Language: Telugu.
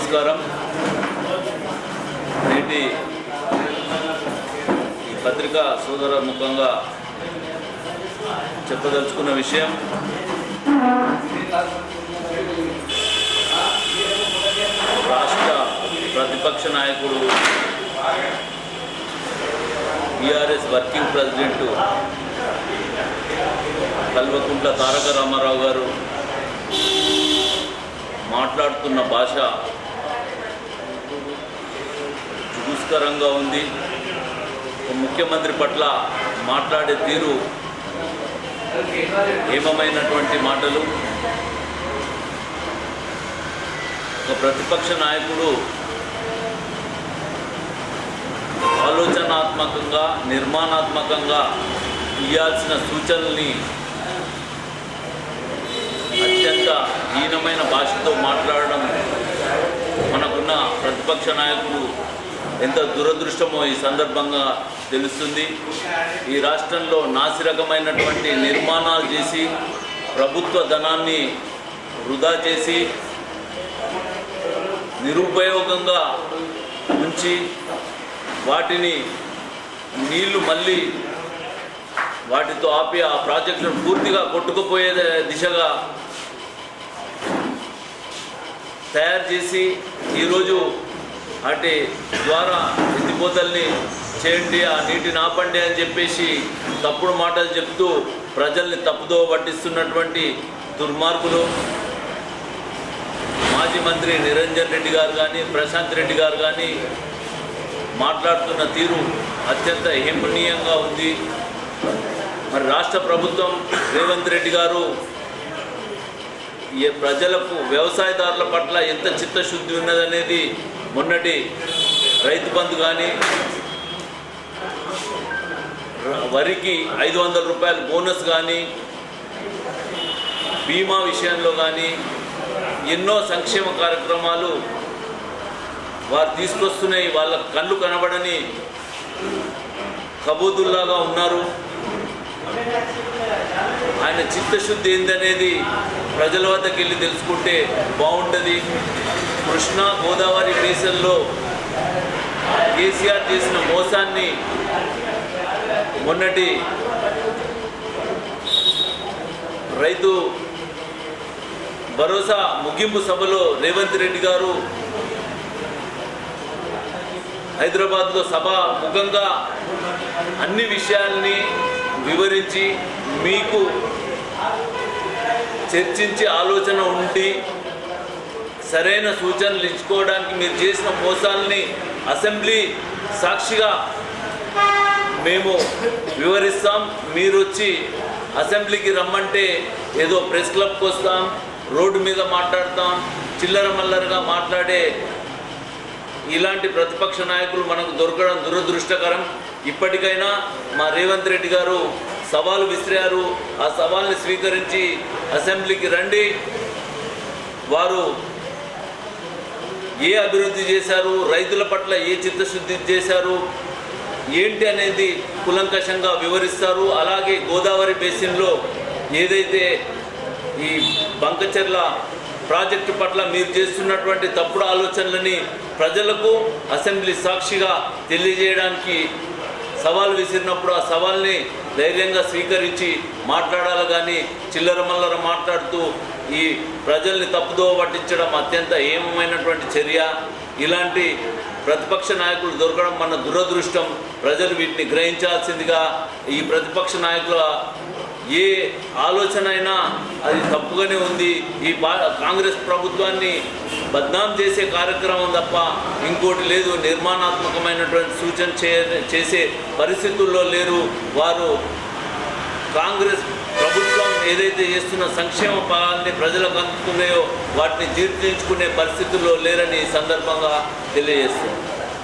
నమస్కారం. నేటి ఈ పత్రికా సోదర ముఖంగా చెప్పదలుచుకున్న విషయం రాష్ట్ర ప్రతిపక్ష నాయకుడు TRS working president Kalvakuntla Taraka Ramarao గారు మాట్లాడుతున్న భాష దుష్కరంగా ఉంది. ముఖ్యమంత్రి పట్ల మాట్లాడే తీరు ఏమమైనటువంటి మాటలు. ఒక ప్రతిపక్ష నాయకుడు ఆలోచనాత్మకంగా నిర్మాణాత్మకంగా ఇవ్వాల్సిన సూచనల్ని అత్యంత హీనమైన భాషతో మాట్లాడడం మనకున్న ప్రతిపక్ష నాయకులు ఎంత దురదృష్టమో ఈ సందర్భంగా తెలుస్తుంది. ఈ రాష్ట్రంలో నాసిరకమైనటువంటి నిర్మాణాలు చేసి ప్రభుత్వ ధనాన్ని వృధా చేసి నిరుపయోగంగా ఉంచి వాటిని నీళ్లు మళ్ళీ వాటితో ఆపి ఆ ప్రాజెక్టును పూర్తిగా కొట్టుకుపోయే దిశగా తయారు చేసి ఈరోజు వాటి ద్వారా ఎత్తిపోతల్ని చేయండి, ఆ నీటిని ఆపండి అని చెప్పేసి తప్పుడు మాటలు చెప్తూ ప్రజల్ని తప్పుదో పట్టిస్తున్నటువంటి దుర్మార్గులు మాజీ మంత్రి నిరంజన్ రెడ్డి గారు కానీ ప్రశాంత్ రెడ్డి గారు కానీ మాట్లాడుతున్న తీరు అత్యంత హేమనీయంగా ఉంది. మరి రాష్ట్ర ప్రభుత్వం రేవంత్ రెడ్డి గారు ప్రజలకు వ్యవసాయదారుల పట్ల ఎంత చిత్తశుద్ధి ఉన్నదనేది మొన్నటి రైతు బంధు కానీ వరికి 500 రూపాయల బోనస్ కానీ బీమా విషయంలో కానీ ఎన్నో సంక్షేమ కార్యక్రమాలు వారు తీసుకొస్తున్నాయి. వాళ్ళ కళ్ళు కనబడని కబూతుల్లాగా ఉన్నారు. ఆయన చిత్తశుద్ధి ఏందనేది ప్రజల వద్దకు వెళ్ళి తెలుసుకుంటే బాగుంటుంది. కృష్ణా గోదావరి బేసిన్లో కేసీఆర్ చేసిన మోసాన్ని మొన్నటి రైతు భరోసా ముగింపు సభలో రేవంత్ రెడ్డి గారు హైదరాబాద్లో సభ ముఖంగా అన్ని విషయాల్ని వివరించి మీకు చర్చించి ఆలోచన ఉండి సరైన సూచనలు ఇచ్చుకోవడానికి మీరు చేసిన మోసాలని అసెంబ్లీ సాక్షిగా మేము వివరిస్తాం. మీరు వచ్చి అసెంబ్లీకి రమ్మంటే ఏదో ప్రెస్ క్లబ్కి వస్తాం, రోడ్డు మీద మాట్లాడతాం, చిల్లర మల్లరగా మాట్లాడే ఇలాంటి ప్రతిపక్ష నాయకులు మనకు దొరకడం దురదృష్టకరం. ఇప్పటికైనా మా రేవంత్ రెడ్డి గారు సవాలు విసిరారు. ఆ సవాల్ని స్వీకరించి అసెంబ్లీకి రండి. వారు ఏ అభివృద్ధి చేశారు, రైతుల పట్ల ఏ చిత్తశుద్ధి చేశారు ఏంటి అనేది కులంకషంగా వివరిస్తారు. అలాగే గోదావరి బేసిన్లో ఏదైతే ఈ బంకచెర్ల ప్రాజెక్టు పట్ల మీరు చేస్తున్నటువంటి తప్పుడు ఆలోచనలని ప్రజలకు అసెంబ్లీ సాక్షిగా తెలియజేయడానికి సవాల్ విసిరినప్పుడు ఆ సవాల్ని ధైర్యంగా స్వీకరించి మాట్లాడాలి. కానీ చిల్లర మల్లర మాట్లాడుతూ ఈ ప్రజల్ని తప్పుదోవ పట్టించడం అత్యంత హేమమైనటువంటి చర్య. ఇలాంటి ప్రతిపక్ష నాయకులు దొరకడం మన దురదృష్టం. ప్రజలు వీటిని గ్రహించాల్సిందిగా ఈ ప్రతిపక్ష నాయకుల ఏ ఆలోచన అయినా అది తప్పుగానే ఉంది. ఈ కాంగ్రెస్ ప్రభుత్వాన్ని బద్నాం చేసే కార్యక్రమం తప్ప ఇంకోటి లేదు. నిర్మాణాత్మకమైనటువంటి సూచన చేసే పరిస్థితుల్లో లేరు. వారు కాంగ్రెస్ ప్రభుత్వం ఏదైతే చేస్తున్న సంక్షేమ ఫలాన్ని ప్రజలకు అందుతున్నాయో వాటిని జీర్ణించుకునే పరిస్థితుల్లో లేరని ఈ సందర్భంగా తెలియజేస్తుంది.